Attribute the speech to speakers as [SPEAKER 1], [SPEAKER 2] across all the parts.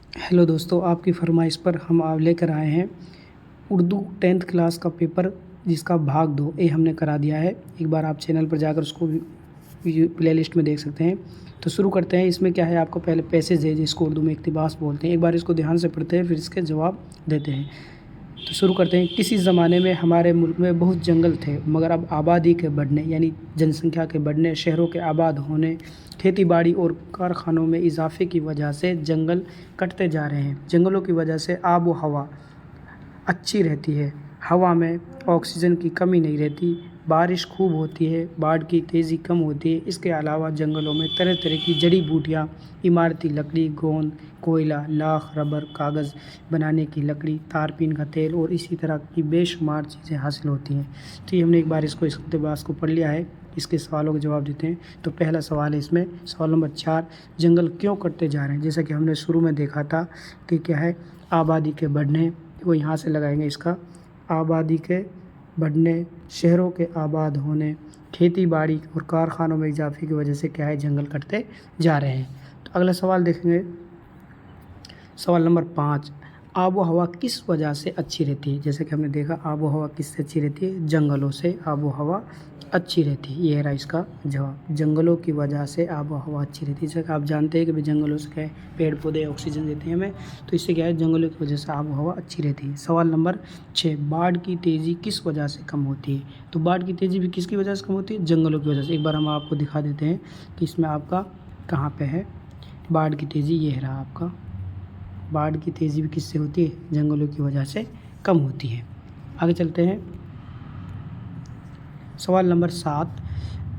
[SPEAKER 1] Hello दोस्तों, आपकी फरमाइश पर हम आप लेकर आए हैं उर्दू 10th क्लास का पेपर, जिसका भाग 2 ए हमने करा दिया है। एक बार आप चैनल पर जाकर उसको भी प्ले लिस्ट में देख सकते हैं। तो शुरू करते हैं। इसमें क्या है, आपको पहले पैसेज है जिसको उर्दू में इक्तिबास बोलते हैं। एक बार इसको ध्यान से पढ़ते हैं, फिर इसके जवाब देते हैं। तो शुरू करते हैं। किसी ज़माने में हमारे मुल्क में बहुत जंगल थे, मगर अब आबादी के बढ़ने यानी जनसंख्या के बढ़ने, शहरों के आबाद होने, खेती बाड़ी और कारखानों में इजाफे की वजह से जंगल कटते जा रहे हैं। जंगलों की वजह से आब व हवा अच्छी रहती है, हवा में ऑक्सीजन की कमी नहीं रहती, बारिश खूब होती है, बाढ़ की तेज़ी कम होती है। इसके अलावा जंगलों में तरह तरह की जड़ी बूटियाँ, इमारती लकड़ी, गोंद, कोयला, लाख, रबर, कागज़ बनाने की लकड़ी, तारपीन का तेल और इसी तरह की बेशुमार चीज़ें हासिल होती हैं। तो ये हमने एक बार इसको इस इक़्तिबास को पढ़ लिया है। इसके सवालों के जवाब देते हैं। तो पहला सवाल है इसमें, सवाल नंबर 4, जंगल क्यों कटते जा रहे हैं? जैसा कि हमने शुरू में देखा था कि क्या है, आबादी के बढ़ने, वो यहाँ से लगाएंगे इसका, आबादी के बढ़ने, शहरों के आबाद होने, खेती बाड़ी और कारखानों में इजाफे की वजह से क्या है, जंगल कटते जा रहे हैं। तो अगला सवाल देखेंगे, सवाल नंबर 5, आबो हवा किस वजह से अच्छी रहती है? जैसे कि हमने देखा, आबो हवा किससे अच्छी रहती है? जंगलों से आबो हवा अच्छी रहती है। ये रहा इसका जवाब, जंगलों की वजह से आबो हवा अच्छी रहती है। जैसे कि आप जानते हैं कि भाई जंगलों से क्या है, पेड़ पौधे ऑक्सीजन देते हैं हमें, तो इससे क्या है, जंगलों की वजह से आबो हवा अच्छी रहती है। सवाल नंबर 6, बाढ़ की तेज़ी किस वजह से कम होती है? तो बाढ़ की तेज़ी भी किसकी वजह से कम होती है? जंगलों की वजह से। एक बार हम आपको दिखा देते हैं कि इसमें आपका कहाँ पे है बाढ़ की तेज़ी। ये रहा आपका, बाढ़ की तेज़ी भी किससे होती है? जंगलों की वजह से कम होती है। आगे चलते हैं। सवाल नंबर 7,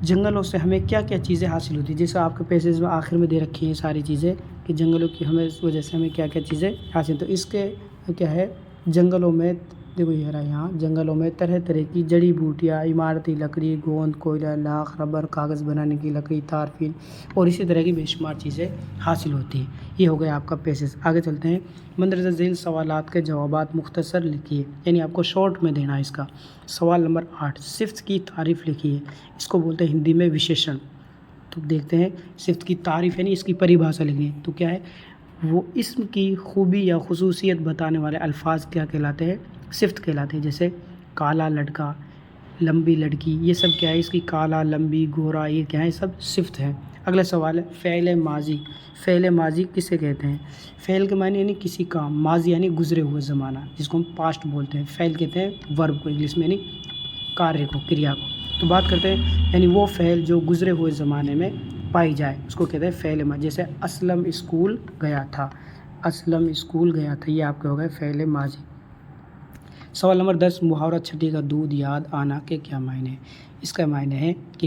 [SPEAKER 1] जंगलों से हमें क्या क्या चीज़ें हासिल होती है? जैसे आपके पैसेज में आखिर में दे रखी हैं सारी चीज़ें कि जंगलों की हमें इस वजह से हमें क्या क्या चीज़ें हासिल। तो इसके क्या है, जंगलों में देखो ये रहा, यहाँ जंगलों में तरह तरह की जड़ी बूटियाँ, इमारती लकड़ी, गोंद, कोयला, लाख, रबर, कागज़ बनाने की लकड़ी, तारपीन और इसी तरह की बेशुमार चीज़ें हासिल होती हैं। ये हो गया आपका पैसेज। आगे चलते हैं। मंदरजा झेल सवालात के जवाबात मुख्तसर लिखिए, यानी आपको शॉर्ट में देना है इसका। सवाल नंबर 8, सिफ्त की तारीफ़ लिखिए। इसको बोलते हैं हिंदी में विशेषण। तो देखते हैं, सिफ्त की तारीफ़ यानी इसकी परिभाषा लिखनी है। तो क्या है, वो इस्म की खूबी या खुसूसियत बताने वाले अल्फाज क्या कहलाते हैं? सिफ्त कहलाते हैं। जैसे काला लड़का, लंबी लड़की, ये सब क्या है, इसकी काला, लंबी, गोरा, ये क्या है, सब सिफ्त है। अगला सवाल है, फ़ेल माजी। फ़ेल माजी किसे कहते हैं? फ़ेल के मायने यानी किसी काम, माजी यानी गुजरे हुए ज़माना, जिसको हम पास्ट बोलते हैं। फ़ेल कहते हैं वर्ब को, इंग्लिश में यानी कार्य को, क्रिया को। तो बात करते हैं, यानी वो फ़ेल जो गुजरे हुए ज़माने में पाई जाए, उसको कहते हैं फ़ेल माजी। जैसे असलम स्कूल गया था, असलम स्कूल गया था, ये आपके हो गए फ़ेल माजी। सवाल नंबर 10, मुहावरा छठी का दूध याद आना के क्या मायने हैं? इसका मायने है कि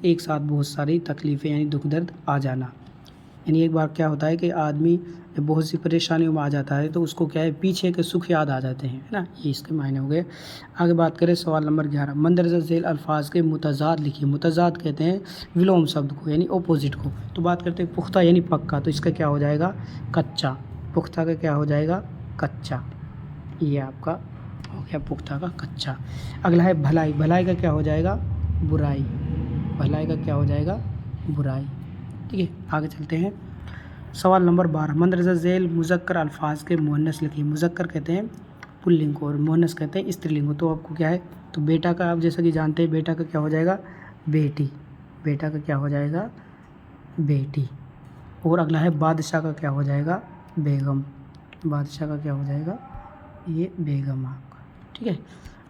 [SPEAKER 1] एक साथ बहुत सारी तकलीफ़ें यानी दुख दर्द आ जाना। यानी एक बार क्या होता है कि आदमी जब बहुत सी परेशानियों में आ जाता है तो उसको क्या है, पीछे के सुख याद आ जाते हैं, है ना। ये इसके मायने हो गए। आगे बात करें, सवाल नंबर 11, मंदरजा झेल अल्फाज के मुतज़ाद लिखिए। मुतज़ाद कहते हैं विलोम शब्द को, यानी अपोजिट को। तो बात करते हैं पुख्ता यानी पक्का, तो इसका क्या हो जाएगा? कच्चा। पुख्ता का क्या हो जाएगा? कच्चा। ये आपका हो गया पुख्ता का कच्चा। अगला है भलाई। भलाई का क्या हो जाएगा? बुराई। भलाई का क्या हो जाएगा? बुराई। ठीक है, आगे चलते हैं। सवाल नंबर 12, मंदरजा झेल मुज़क्कर अल्फाज के मुअन्नस लिखिए। मुज़क्कर कहते हैं पुल्लिंग को और मुअन्नस कहते हैं स्त्रीलिंग को। तो आपको क्या है, तो बेटा का आप जैसा कि जानते हैं, बेटा का क्या हो जाएगा? बेटी। बेटा का क्या हो जाएगा? बेटी। और अगला है बादशाह का क्या हो जाएगा? बेगम। बादशाह का क्या हो जाएगा? ये बेगम आपका। ठीक है,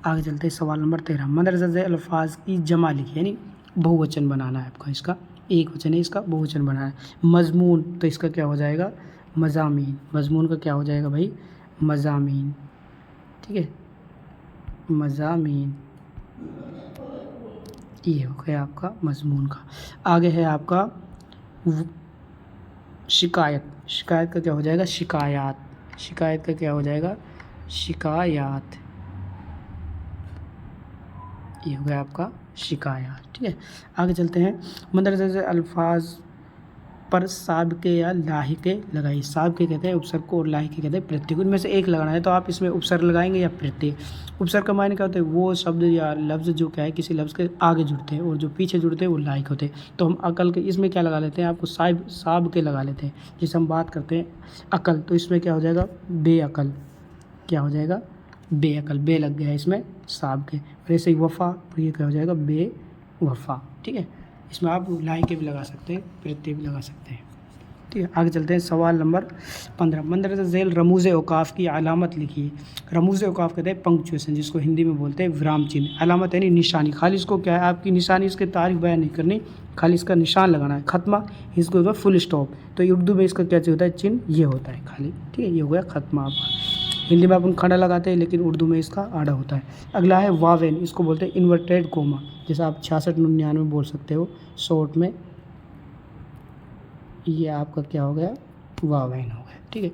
[SPEAKER 1] आगे चलते हैं। सवाल नंबर 13, मंदरजा झेल अल्फाज की जमा लिखिए, यानी बहुवचन बनाना है आपका। इसका एक वचन है, इसका बहुवचन बनाना है। मजमून, तो इसका क्या हो जाएगा? मज़ामीन। मजमून का क्या हो जाएगा भाई? मज़ामीन। ठीक है, मज़ामीन। ये हो गया आपका मजमून का। आगे है आपका शिकायत। शिकायत का क्या हो जाएगा? शिकायात। शिकायत का क्या हो जाएगा? शिकायात। ये हो गया आपका शिकायत। ठीक है, आगे चलते हैं। मंदरजा झेल अल्फाज पर साबके या लाहिके लगाइए। साबके कहते हैं उपसर्ग को और लाहिके कहते हैं प्रत्यय को। इनमें से एक लगाना है, तो आप इसमें उपसर्ग लगाएंगे या प्रत्यय। उपसर्ग का मायने क्या होता है, वो शब्द या लफ्ज़ जो क्या है किसी लफ्ज़ के आगे जुड़ते हैं और जो पीछे जुड़ते हैं वो लाहिक होते हैं। तो हम अकल के इसमें क्या लगा लेते हैं, आपको साब के लगा लेते हैं। जैसे हम बात करते हैं अकल, तो इसमें क्या हो जाएगा, बेअकल। क्या हो जाएगा, बेअकल, बे लग गया है इसमें साब के। और ऐसे ही वफ़ा, तो ये क्या हो जाएगा, बेवफ़ा। ठीक है, इसमें आप लाहिके भी लगा सकते हैं, प्रत्यय भी लगा सकते हैं। ठीक है, आगे चलते हैं। सवाल नंबर 15। मंदरजा झेल रमूज़ औकाफ़ की अलामत लिखिए। रमूज़ औकाफ़ कहते हैं पंक्चुएशन, जिसको हिंदी में बोलते हैं विराम चिन्ह। अलामत यानी निशानी, खाली इसको क्या है, आपकी निशानी इसके तारीफ बयान नहीं करनी, खाली इसका निशान लगाना है। खत्मा इसको होता है फुल स्टॉप, तो उर्दू में इसका क्या होता है, चिन्ह ये होता है खाली। ठीक है, ये हो गया खत्मा। आपका हिंदी में अपन खड़ा लगाते हैं, लेकिन उर्दू में इसका आड़ा होता है। अगला है वावेन, इसको बोलते हैं इन्वर्टेड कोमा, जैसे आप 66-99 बोल सकते हो शॉर्ट में। ये आपका क्या हो गया, वावेन हो गया। ठीक है,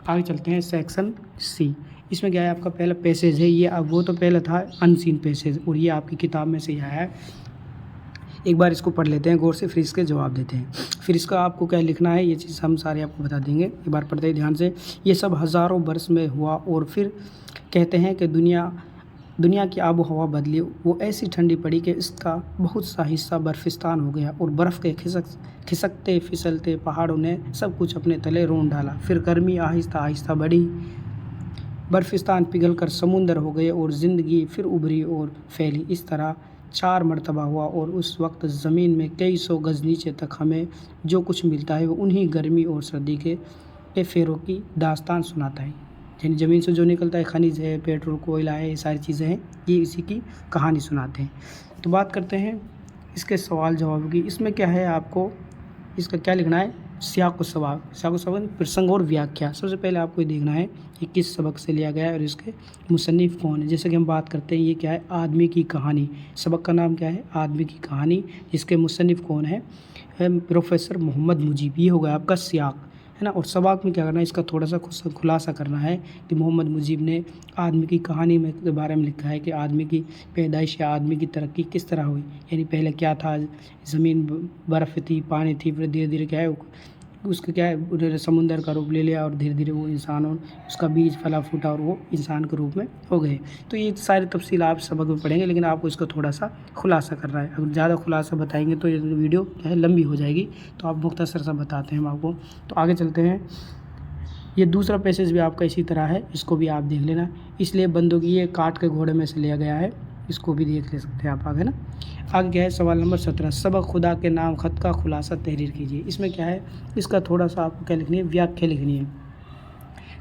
[SPEAKER 1] आगे चलते हैं सेक्शन सी। इसमें क्या है, आपका पहला पैसेज है ये। अब वो तो पहला था अनसीन पैसेज, और ये आपकी किताब में से आया है। एक बार इसको पढ़ लेते हैं गौर से, फिर इसके जवाब देते हैं। फिर इसका आपको क्या लिखना है, ये चीज़ हम सारे आपको बता देंगे। एक बार पढ़ते हैं ध्यान से। ये सब हज़ारों बरस में हुआ, और फिर कहते हैं कि दुनिया की आबो हवा बदली। वो ऐसी ठंडी पड़ी कि इसका बहुत सा हिस्सा बर्फिस्तान हो गया, और बर्फ़ के खिसकते फिसलते पहाड़ों ने सब कुछ अपने तले रोन डाला। फिर गर्मी आहिस्ता आहिस्ता बढ़ी, बर्फिस्तान पिघल कर समुंदर हो गए, और ज़िंदगी फिर उभरी और फैली। इस तरह 4 मरतबा हुआ, और उस वक्त ज़मीन में कई 100 गज़ नीचे तक हमें जो कुछ मिलता है वो उन्हीं गर्मी और सर्दी के फेरों की दास्तान सुनाता है। यानी ज़मीन से जो निकलता है, खनिज है, पेट्रोल, कोयला है, ये सारी चीज़ें हैं, ये इसी की कहानी सुनाते हैं। तो बात करते हैं इसके सवाल जवाब की। इसमें क्या है, आपको इसका क्या लिखना है, सियाक़ व सवाब, प्रसंग और व्याख्या। सबसे पहले आपको ये देखना है कि किस सबक से लिया गया है और इसके मुसन्निफ़ कौन है। जैसे कि हम बात करते हैं, ये क्या है, आदमी की कहानी। सबक का नाम क्या है, आदमी की कहानी। इसके मुसन्निफ़ कौन है, प्रोफेसर मोहम्मद मुजीब। ये होगा आपका सियाक़, है ना। और सबाक में क्या करना है, इसका थोड़ा सा खुलासा करना है कि मोहम्मद मुजीब ने आदमी की कहानी में के बारे में लिखा है कि आदमी की पैदाइश या आदमी की तरक्की किस तरह हुई। यानी पहले क्या था, ज़मीन बर्फ़ थी, पानी थी, फिर धीरे धीरे क्या है उसका क्या है, उन्होंने समुंदर का रूप ले लिया, और धीरे धीरे वो इंसान, और उसका बीज फला फूटा और वो इंसान के रूप में हो गए। तो ये सारी तफसील आप सबक में पढ़ेंगे, लेकिन आपको इसका थोड़ा सा खुलासा करना है। अगर ज़्यादा खुलासा बताएंगे तो ये वीडियो क्या है, लंबी हो जाएगी। तो आप मुख्तसर सा बताते हैं हम आपको। तो आगे चलते हैं। ये दूसरा पैसेज भी आपका इसी तरह है, इसको भी आप देख लेना। इसलिए बंदों की ये काट के घोड़े में से लिया गया है, इसको भी देख ले सकते हैं आप आगे ना। आगे क्या है, सवाल नंबर 17। सबक खुदा के नाम ख़त का खुलासा तहरीर कीजिए। इसमें क्या है, इसका थोड़ा सा आपको क्या लिखनी है, व्याख्या लिखनी है।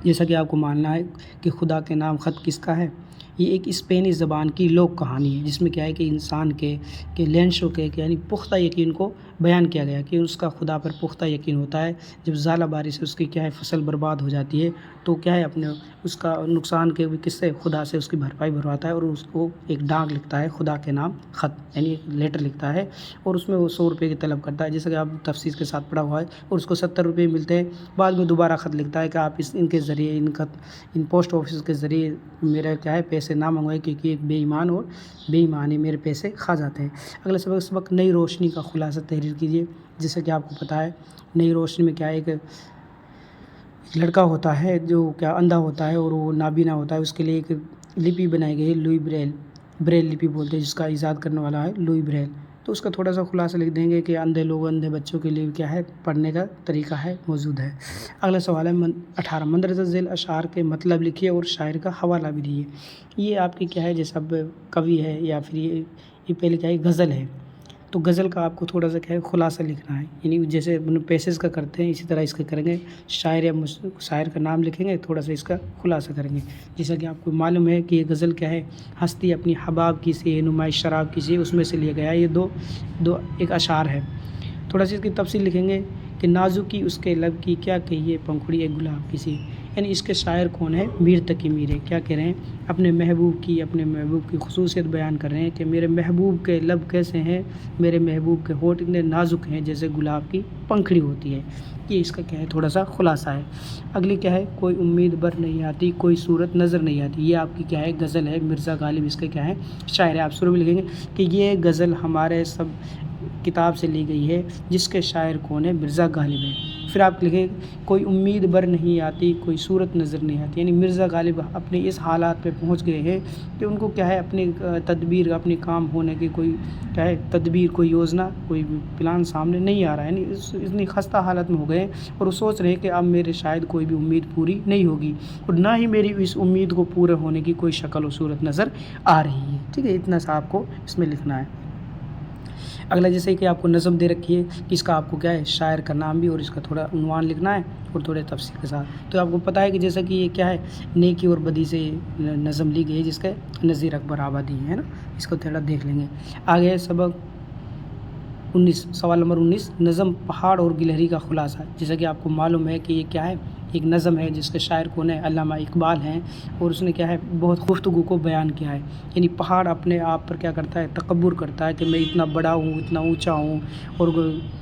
[SPEAKER 1] जैसा कि आपको मानना है कि खुदा के नाम ख़त किसका है। ये एक स्पेनिश ज़बान की लोक कहानी है, जिसमें क्या है कि इंसान के लेंशों के यानी पुख्ता यकीन को बयान किया गया कि उसका खुदा पर पुख्ता यकीन होता है। जब ज़ाला बारिश से उसकी क्या है फसल बर्बाद हो जाती है, तो क्या है अपने उसका नुकसान के किससे, खुदा से उसकी भरपाई भरवाता है, और उसको एक डाक लिखता है खुदा के नाम ख़त, यानी एक लेटर लिखता है, और उसमें वो 100 रुपये की तलब करता है, जैसा कि आप तफसील के साथ पढ़ा हुआ है। और उसको 70 रुपये मिलते हैं। बाद में दोबारा ख़त लिखता है कि आप इनके ज़रिए इन पोस्ट ऑफिस के ज़रिए मेरा क्या है पैसे ना मंगवाए, क्योंकि एक बेईमान और बेईमानी मेरे पैसे खा जाते हैं। अगला सबक नई रोशनी का खुलासा तहरीर कीजिए। जैसे कि आपको पता है, नई रोशनी में क्या है, एक लड़का होता है जो क्या अंधा होता है और वो नाबीना होता है। उसके लिए एक लिपि बनाई गई है, लुई ब्रेल लिपि बोलते हैं, जिसका ईजाद करने वाला है लुई ब्रेल। तो उसका थोड़ा सा खुलासा लिख देंगे कि अंधे लोग, अंधे बच्चों के लिए क्या है पढ़ने का तरीका है मौजूद है। अगला सवाल है 18। मंदरजा झेल अशार के मतलब लिखिए और शायर का हवाला भी दिए। ये आपकी क्या है, जैसे अब कवि है या फिर ये पहले क्या है गज़ल है, तो गज़ल का आपको थोड़ा सा क्या है खुलासा लिखना है। यानी जैसे पैसेज का करते हैं इसी तरह इसका करेंगे। शायर का नाम लिखेंगे, थोड़ा सा इसका खुलासा करेंगे। जैसा कि आपको मालूम है कि ये गज़ल क्या है, हस्ती अपनी हबाब की से नुमाइश शराब की से, उसमें से लिया गया है। ये दो एक अशार है। थोड़ा सा इसकी तफसील लिखेंगे कि नाजुकी उसके लब की क्या कहिए पंखुड़ी एक गुलाब की सी। यानी इसके शायर कौन है, मीर तकी मीर है। क्या कह रहे हैं, अपने महबूब की खुसूसियत बयान कर रहे हैं कि मेरे महबूब के लब कैसे हैं, मेरे महबूब के होठ इतने नाजुक हैं जैसे गुलाब की पंखड़ी होती है। ये इसका क्या है थोड़ा सा खुलासा है। अगली क्या है, कोई उम्मीद बर नहीं आती, कोई सूरत नज़र नहीं आती। ये आपकी क्या है गज़ल है, मिर्ज़ा गालिब इसके क्या है शायर है। आप शुरू में लिखेंगे कि ये गज़ल हमारे सब کتاب سے لی گئی ہے جس کے شاعر کون ہے؟ مرزا غالب ہے۔ پھر آپ لکھیں کوئی امید بر نہیں آتی، کوئی صورت نظر نہیں آتی، یعنی مرزا غالب اپنے اس حالات پہ پہنچ گئے ہیں کہ ان کو کیا ہے اپنی تدبیر، اپنی کام ہونے کی کوئی کیا ہے تدبیر، کوئی یوزنا، کوئی پلان سامنے نہیں آ رہا ہے، یعنی اتنی خستہ حالت میں ہو گئے اور وہ سوچ رہے کہ اب میرے شاید کوئی بھی امید پوری نہیں ہوگی اور نہ ہی میری اس امید کو پورے ہونے کی کوئی شکل و صورت نظر آ رہی ہے۔ ٹھیک ہے، اتنا سا آپ کو اس میں لکھنا ہے۔ اگلا جیسے کہ آپ کو نظم دے رکھی ہے کہ اس کا آپ کو کیا ہے شاعر کا نام بھی اور اس کا تھوڑا عنوان لکھنا ہے اور تھوڑے تفصیل کے ساتھ۔ تو آپ کو پتہ ہے کہ جیسا کہ یہ کیا ہے نیکی اور بدی سے نظم لی گئی ہے جس کا نذیر اکبر آبادی ہے نا، اس کو تھوڑا دیکھ لیں گے۔ آگے سبق 19، سوال نمبر 19، نظم پہاڑ اور گلہری کا خلاصہ۔ جیسا کہ آپ کو معلوم ہے کہ یہ کیا ہے ایک نظم ہے جس کے شاعر کون ہے؟ علامہ اقبال ہیں، اور اس نے کیا ہے بہت گفتگو کو بیان کیا ہے، یعنی پہاڑ اپنے آپ پر کیا کرتا ہے تکبر کرتا ہے کہ میں اتنا بڑا ہوں، اتنا اونچا ہوں، اور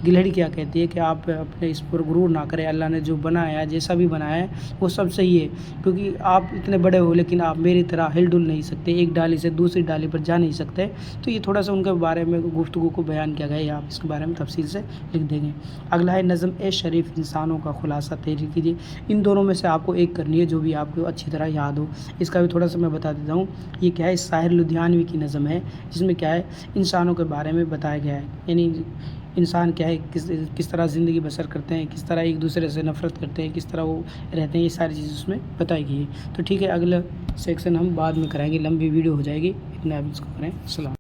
[SPEAKER 1] گلہری کیا کہتی ہے کہ آپ اپنے اس پر غرور نہ کریں، اللہ نے جو بنایا ہے جیسا بھی بنایا ہے وہ سب صحیح ہے، کیونکہ آپ اتنے بڑے ہو لیکن آپ میری طرح ہل ڈل نہیں سکتے، ایک ڈالی سے دوسری ڈالی پر جا نہیں سکتے۔ تو یہ تھوڑا سا ان کے بارے میں گفتگو کو بیان کیا گیا ہے، آپ اس کے بارے میں تفصیل سے لکھ دیں گے۔ اگلا ہے نظم اے شریف انسانوں کا خلاصہ تحریر کیجیے۔ ان دونوں میں سے آپ کو ایک کرنی ہے جو بھی آپ کو اچھی طرح یاد ہو۔ اس کا بھی تھوڑا سا میں بتا دیتا ہوں، یہ کیا ہے ساحر لدھیانوی کی نظم ہے جس میں کیا ہے انسانوں کے بارے میں بتایا گیا ہے، یعنی انسان کیا ہے کس طرح زندگی بسر کرتے ہیں، کس طرح ایک دوسرے سے نفرت کرتے ہیں، کس طرح وہ رہتے ہیں، یہ ساری چیزیں اس میں بتائی گئی ہے۔ تو ٹھیک ہے، اگلا سیکشن ہم بعد میں کرائیں گے، لمبی ویڈیو ہو جائے گی، اتنا آپ اس کو کریں۔ السلام۔